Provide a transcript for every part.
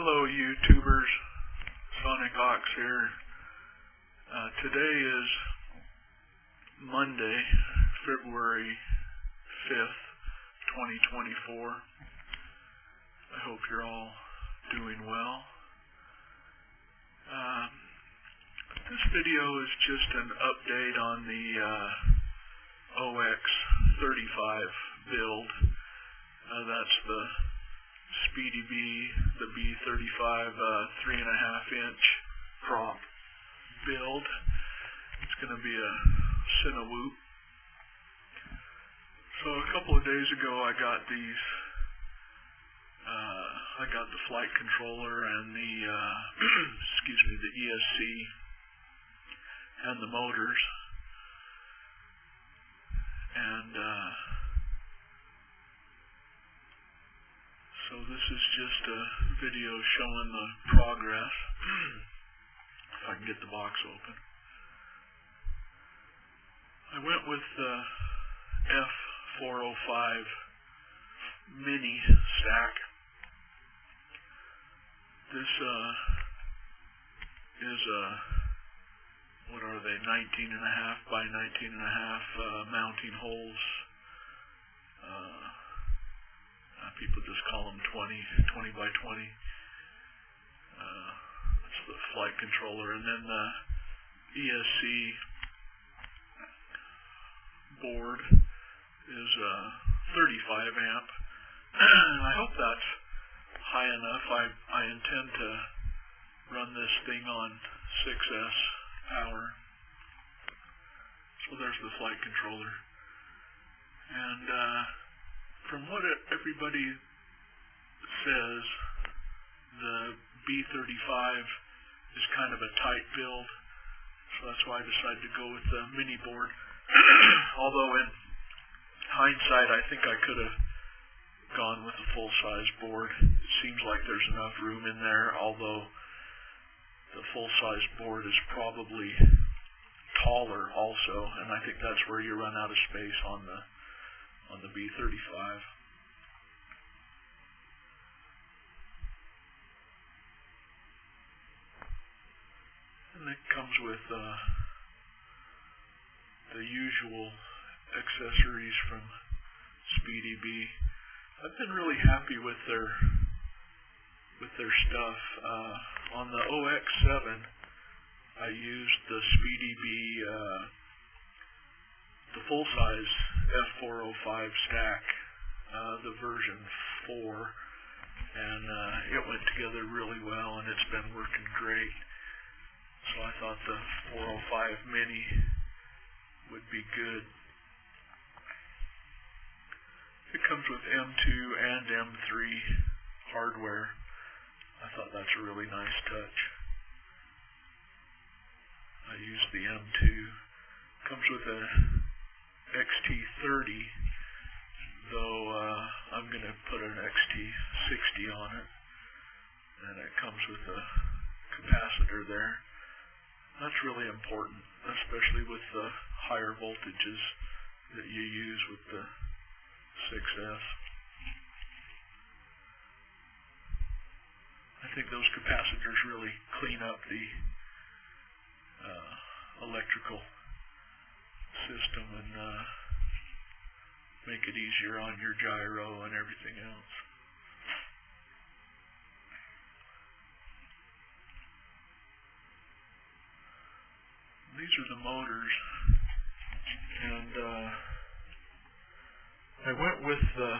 Hello YouTubers, Sonic Ox here. Today is Monday, February 5th, 2024. I hope you're all doing well. This video is just an update on the OX35 build. That's the Speedy Bee, the B35 3.5-inch prop build. It's going to be a Cinewoop. So a couple of days ago I got these, I got the flight controller and the, the ESC and the motors. And so this is just a video showing the progress. If I can get the box open. I went with the F405 mini stack. This is what are they, 19.5 by 19.5 mounting holes. People just call them 20 by 20. That's the flight controller. And then the ESC board is 35 amp. I hope that's high enough. I intend to run this thing on 6S power. So there's the flight controller. And from what everybody says, the B35 is kind of a tight build, so that's why I decided to go with the mini board. Although in hindsight, I think I could have gone with a full-size board. It seems like there's enough room in there, although the full-size board is probably taller also, and I think that's where you run out of space on the B35. And it comes with the usual accessories from Speedy Bee. I've been really happy with their stuff. On the OX7, I used the Speedy Bee the full-size F405 stack, the version 4, and it went together really well, and it's been working great. So I thought the 405 mini would be good. It comes with M2 and M3 hardware. I thought that's a really nice touch. I used the M2. Comes with a XT30, though I'm going to put an XT60 on it, and it comes with a capacitor there. That's really important, especially with the higher voltages that you use with the 6S. I think those capacitors really clean up the electrical system and make it easier on your gyro and everything else. These are the motors, and I went with the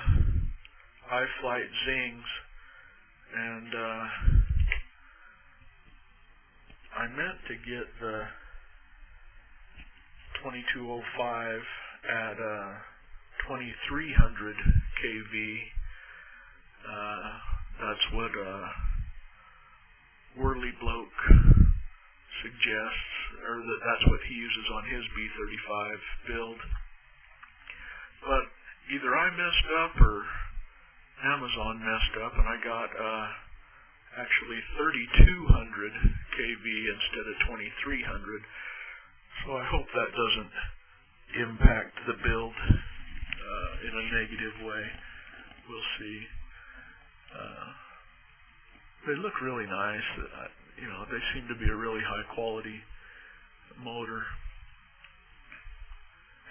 iFlight Xings, and I meant to get the 2205 at 2300 kV. That's what Whirly Bloke suggests, or that's what he uses on his B35 build. But either I messed up or Amazon messed up, and I got actually 3200 kV instead of 2300. So I hope that doesn't impact the build in a negative way. We'll see. they look really nice. You know, they seem to be a really high quality motor.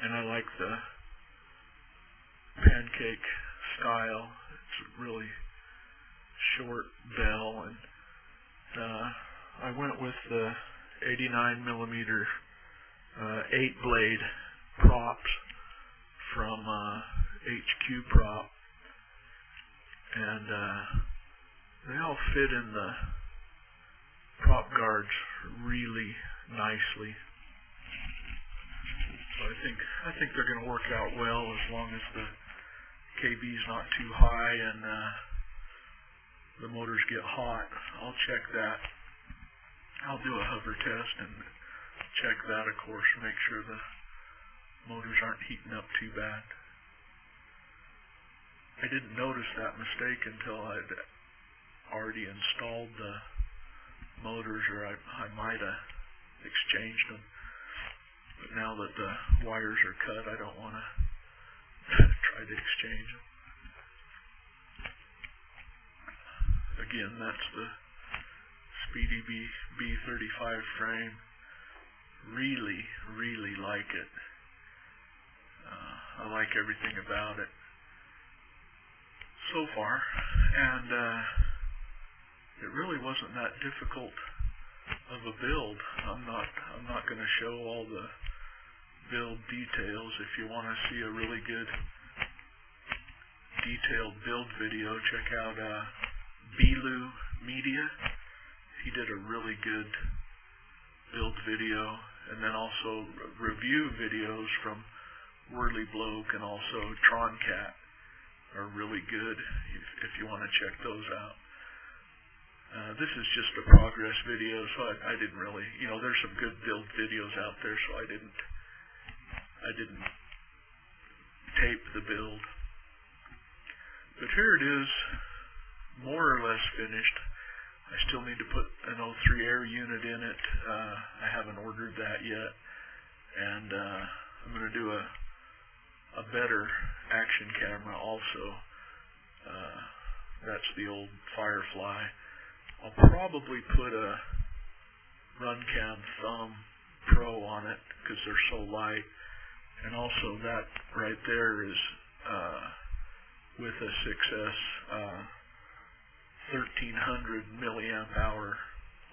And I like the pancake style. It's a really short bell, and I went with the 89mm 8-blade props from HQ Prop, and they all fit in the prop guards really nicely. So I think they're going to work out well as long as the KB's not too high and the motors get hot. I'll check that. I'll do a hover test and check that, of course, make sure the motors aren't heating up too bad. I didn't notice that mistake until I'd already installed the motors, or I might have exchanged them. But now that the wires are cut, I don't want to try to exchange them. Again, that's the Speedy Bee Bee35 frame. Really, really like it. I like everything about it so far, and it really wasn't that difficult of a build. I'm not going to show all the build details. If you want to see a really good detailed build video, check out Belu Media. He did a really good build video, and then also review videos from Whirly Bloke and also Troncat are really good if you want to check those out. This is just a progress video, so I didn't really, you know, there's some good build videos out there, so I didn't tape the build. But here it is, more or less finished. I still need to put an 03 air unit in it. I haven't ordered that yet, and I'm going to do a better action camera also. That's the old Firefly. I'll probably put a RunCam Thumb Pro on it because they're so light, and also that right there is with a 6S 1300 milliamp hour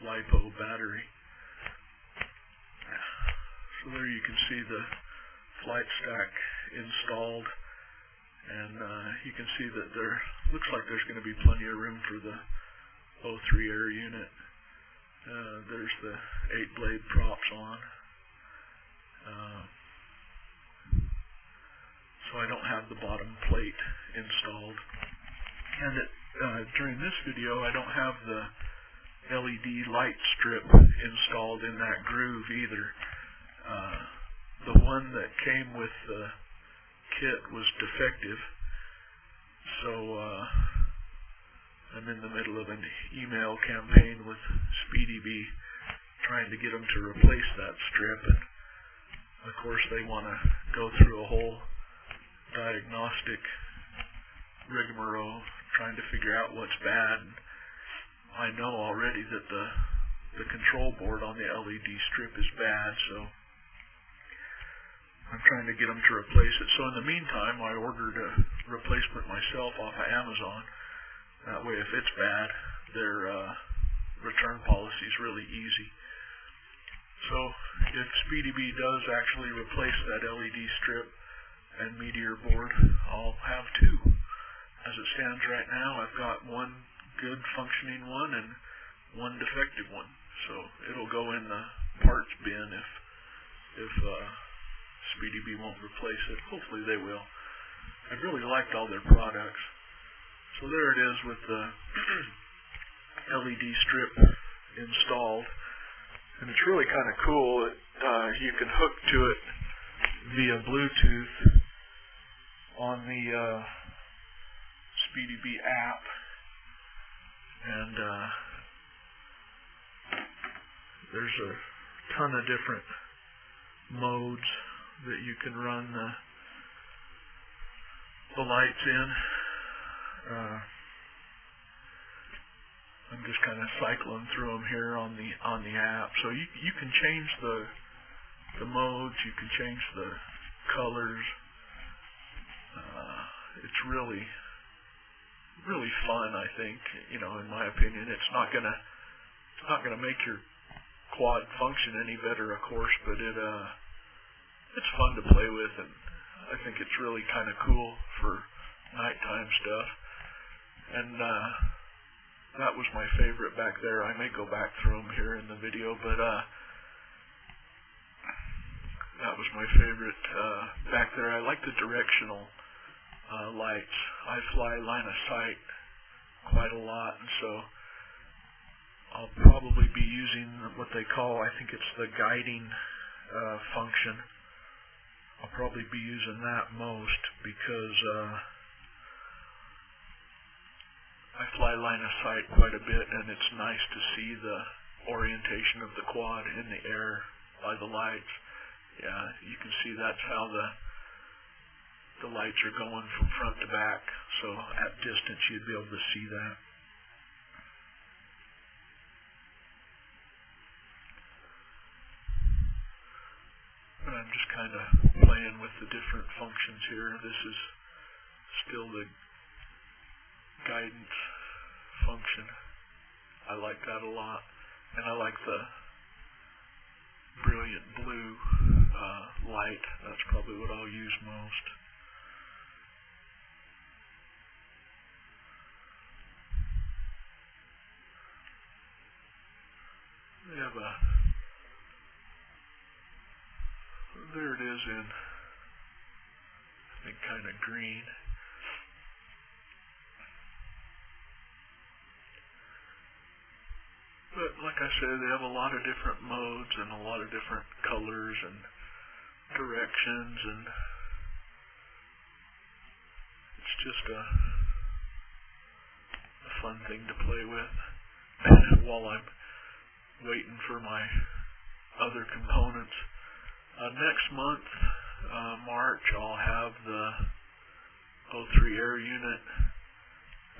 LiPo battery. So there you can see the flight stack installed, and you can see that there looks like there's going to be plenty of room for the 03 air unit. There's the 8-blade props on. So I don't have the bottom plate installed. And during this video, I don't have the LED light strip installed in that groove either. The one that came with the kit was defective, so I'm in the middle of an email campaign with Speedy Bee trying to get them to replace that strip, and of course they want to go through a whole diagnostic rigmarole trying to figure out what's bad. I know already that the control board on the LED strip is bad, so I'm trying to get them to replace it. So in the meantime, I ordered a replacement myself off of Amazon. That way, if it's bad, their return policy is really easy. So if Speedy Bee does actually replace that LED strip and Meteor board, I'll have two. As it stands right now, I've got one good functioning one and one defective one. So it'll go in the parts bin if Speedy Bee won't replace it. Hopefully they will. I've really liked all their products. So there it is with the LED strip installed. And it's really kind of cool. You can hook to it via Bluetooth on the Speedy Bee app. And there's a ton of different modes that you can run the lights in. I'm just kind of cycling through them here on the app. So you can change the modes, you can change the colors. It's really fun, I think. You know, in my opinion, it's not gonna make your quad function any better, of course, but it's fun to play with, and I think it's really kind of cool for nighttime stuff. And that was my favorite back there. I may go back through them here in the video, but that was my favorite back there. I like the directional lights. I fly line of sight quite a lot, and so I'll probably be using what they call, I think it's the guiding function. I'll probably be using that most because I fly line of sight quite a bit, and it's nice to see the orientation of the quad in the air by the lights. Yeah, you can see that's how the lights are going from front to back, so at distance you'd be able to see that. And I'm just kind of playing with the different functions here. This is still the guidance function. I like that a lot, and I like the brilliant blue light. That's probably what I'll use most. We have there it is in, I think, kind of green. But like I said, they have a lot of different modes and a lot of different colors and directions, and it's just a fun thing to play with. While I'm waiting for my other components, next month, March, I'll have the O3 air unit,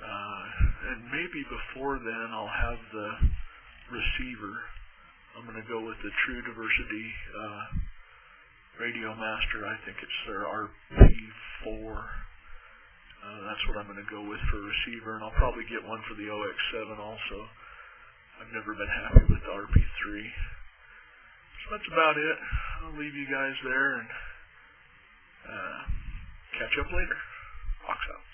and maybe before then I'll have the receiver. I'm going to go with the True Diversity Radio Master. I think it's their RP4. That's what I'm going to go with for receiver, and I'll probably get one for the OX7 also. I've never been happy with the RP3. So that's about it. I'll leave you guys there and catch up later. Fox out.